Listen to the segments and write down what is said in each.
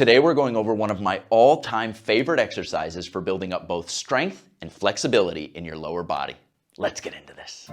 Today we're going over one of my all-time favorite exercises for building up both strength and flexibility in your lower body. Let's get into this.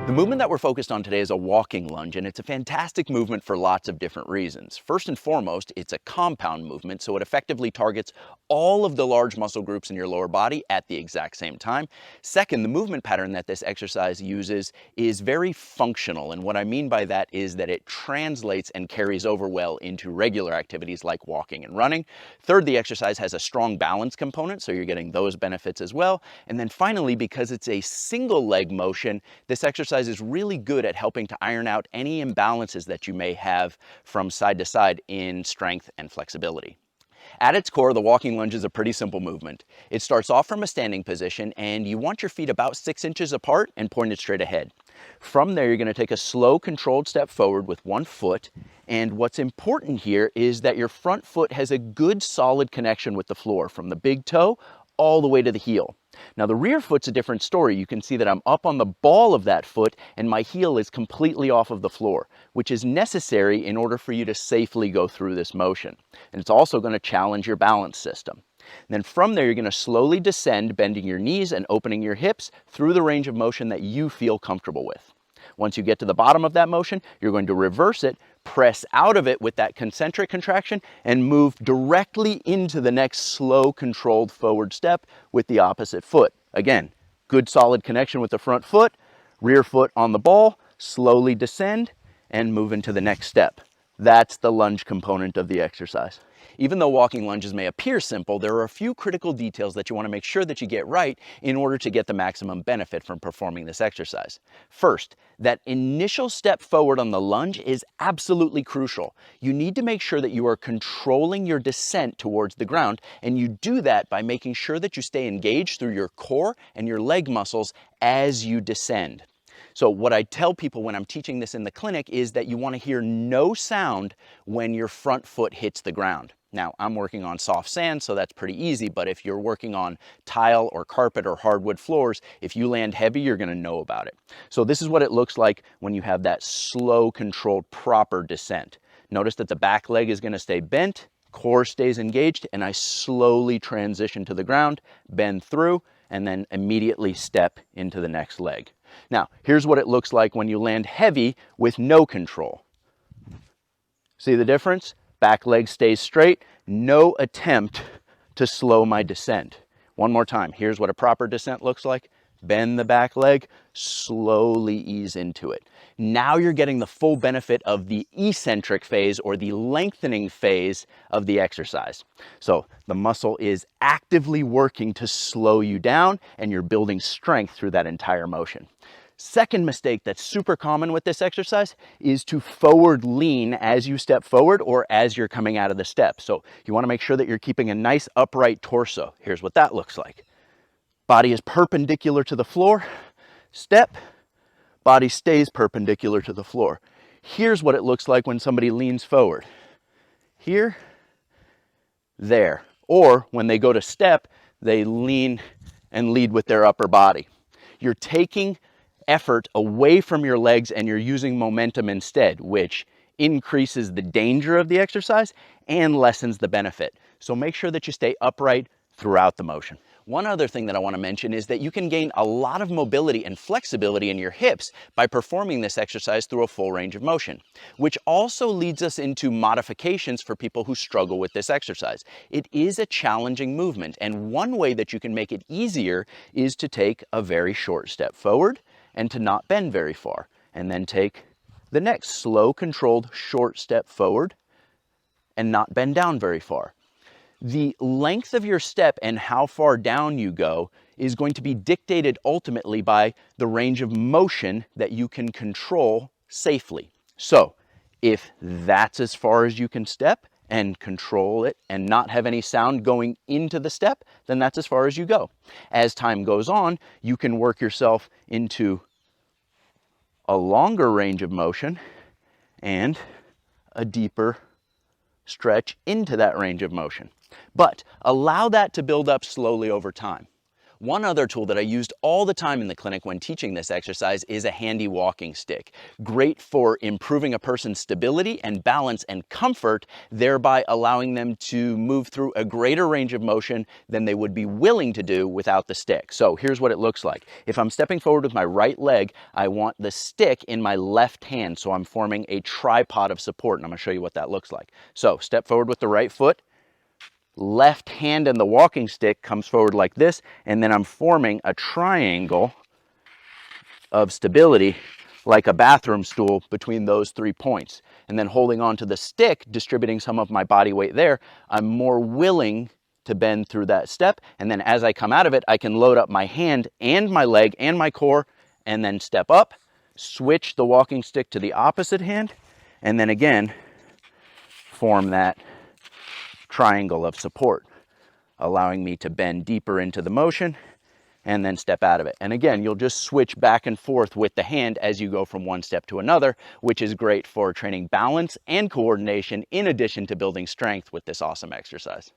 The movement that we're focused on today is a walking lunge, and it's a fantastic movement for lots of different reasons. First and foremost, it's a compound movement, so it effectively targets all of the large muscle groups in your lower body at the exact same time. Second, the movement pattern that this exercise uses is very functional, and what I mean by that is that it translates and carries over well into regular activities like walking and running. Third, the exercise has a strong balance component, so you're getting those benefits as well. And then finally, because it's a single leg motion, this exercise is really good at helping to iron out any imbalances that you may have from side to side in strength and flexibility. At its core, the walking lunge is a pretty simple movement. It starts off from a standing position, and you want your feet about 6 inches apart and pointed straight ahead. From there, you're going to take a slow, controlled step forward with one foot, and what's important here is that your front foot has a good, solid connection with the floor, from the big toe all the way to the heel. Now the rear foot's a different story. You can see that I'm up on the ball of that foot and my heel is completely off of the floor, which is necessary in order for you to safely go through this motion. And it's also going to challenge your balance system. And then from there, you're going to slowly descend, bending your knees and opening your hips through the range of motion that you feel comfortable with. Once you get to the bottom of that motion, you're going to reverse it, press out of it with that concentric contraction, and move directly into the next slow, controlled forward step with the opposite foot. Again, good solid connection with the front foot, rear foot on the ball, slowly descend, and move into the next step. That's the lunge component of the exercise. Even though walking lunges may appear simple, there are a few critical details that you want to make sure that you get right in order to get the maximum benefit from performing this exercise. First, that initial step forward on the lunge is absolutely crucial. You need to make sure that you are controlling your descent towards the ground, and you do that by making sure that you stay engaged through your core and your leg muscles as you descend. So what I tell people when I'm teaching this in the clinic is that you want to hear no sound when your front foot hits the ground. Now, I'm working on soft sand, so that's pretty easy, but if you're working on tile or carpet or hardwood floors, if you land heavy, you're going to know about it. So this is what it looks like when you have that slow, controlled, proper descent. Notice that the back leg is going to stay bent, core stays engaged, and I slowly transition to the ground, bend through, and then immediately step into the next leg. Now, here's what it looks like when you land heavy with no control. See the difference? Back leg stays straight, no attempt to slow my descent. One more time, here's what a proper descent looks like. Bend the back leg, slowly ease into it. Now you're getting the full benefit of the eccentric phase or the lengthening phase of the exercise. So the muscle is actively working to slow you down and you're building strength through that entire motion. Second mistake that's super common with this exercise is to forward lean as you step forward or as you're coming out of the step. So you want to make sure that you're keeping a nice upright torso. Here's what that looks like. Body is perpendicular to the floor, step, body stays perpendicular to the floor. Here's what it looks like when somebody leans forward. Here, there. Or when they go to step, they lean and lead with their upper body. You're taking effort away from your legs and you're using momentum instead, which increases the danger of the exercise and lessens the benefit. So make sure that you stay upright throughout the motion. One other thing that I want to mention is that you can gain a lot of mobility and flexibility in your hips by performing this exercise through a full range of motion, which also leads us into modifications for people who struggle with this exercise. It is a challenging movement, and one way that you can make it easier is to take a very short step forward and to not bend very far, and then take the next slow, controlled, short step forward and not bend down very far. The length of your step and how far down you go is going to be dictated ultimately by the range of motion that you can control safely. So if that's as far as you can step and control it and not have any sound going into the step, then that's as far as you go. As time goes on, you can work yourself into a longer range of motion and a deeper stretch into that range of motion. But allow that to build up slowly over time. One other tool that I used all the time in the clinic when teaching this exercise is a handy walking stick. Great for improving a person's stability and balance and comfort, thereby allowing them to move through a greater range of motion than they would be willing to do without the stick. So here's what it looks like. If I'm stepping forward with my right leg, I want the stick in my left hand, so I'm forming a tripod of support, and I'm going to show you what that looks like. So step forward with the right foot. Left hand and the walking stick comes forward like this, and then I'm forming a triangle of stability like a bathroom stool between those 3 points. And then holding on to the stick, distributing some of my body weight there, I'm more willing to bend through that step. And then as I come out of it, I can load up my hand and my leg and my core, and then step up, switch the walking stick to the opposite hand, and then again, form that triangle of support, allowing me to bend deeper into the motion and then step out of it. And again, you'll just switch back and forth with the hand as you go from one step to another, which is great for training balance and coordination in addition to building strength with this awesome exercise.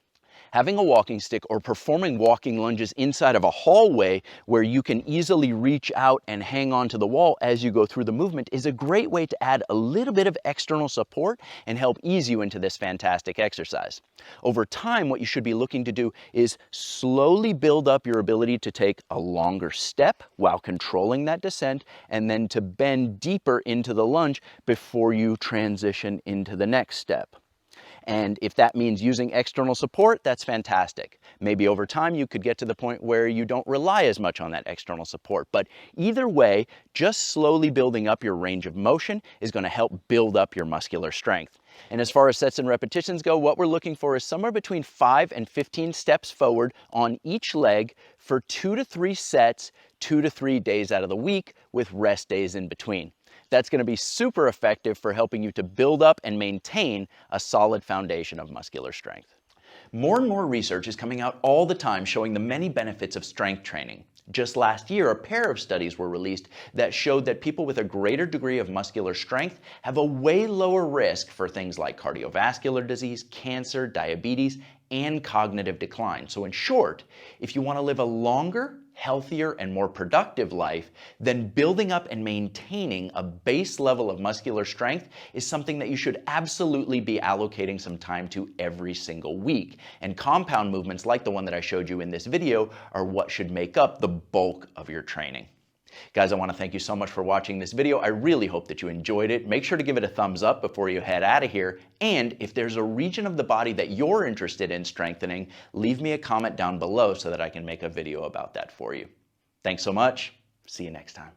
Having a walking stick or performing walking lunges inside of a hallway where you can easily reach out and hang on to the wall as you go through the movement is a great way to add a little bit of external support and help ease you into this fantastic exercise. Over time, what you should be looking to do is slowly build up your ability to take a longer step while controlling that descent, and then to bend deeper into the lunge before you transition into the next step. And if that means using external support, that's fantastic. Maybe over time you could get to the point where you don't rely as much on that external support. But either way, just slowly building up your range of motion is going to help build up your muscular strength. And as far as sets and repetitions go, what we're looking for is somewhere between 5 and 15 steps forward on each leg for 2 to 3 sets, 2 to 3 days out of the week, with rest days in between. That's going to be super effective for helping you to build up and maintain a solid foundation of muscular strength. More and more research is coming out all the time showing the many benefits of strength training. Just last year, a pair of studies were released that showed that people with a greater degree of muscular strength have a way lower risk for things like cardiovascular disease, cancer, diabetes, and cognitive decline. So in short, if you want to live a longer, healthier, and more productive life, then building up and maintaining a base level of muscular strength is something that you should absolutely be allocating some time to every single week. And compound movements like the one that I showed you in this video are what should make up the bulk of your training. Guys, I want to thank you so much for watching this video. I really hope that you enjoyed it. Make sure to give it a thumbs up before you head out of here. And if there's a region of the body that you're interested in strengthening, leave me a comment down below so that I can make a video about that for you. Thanks so much. See you next time.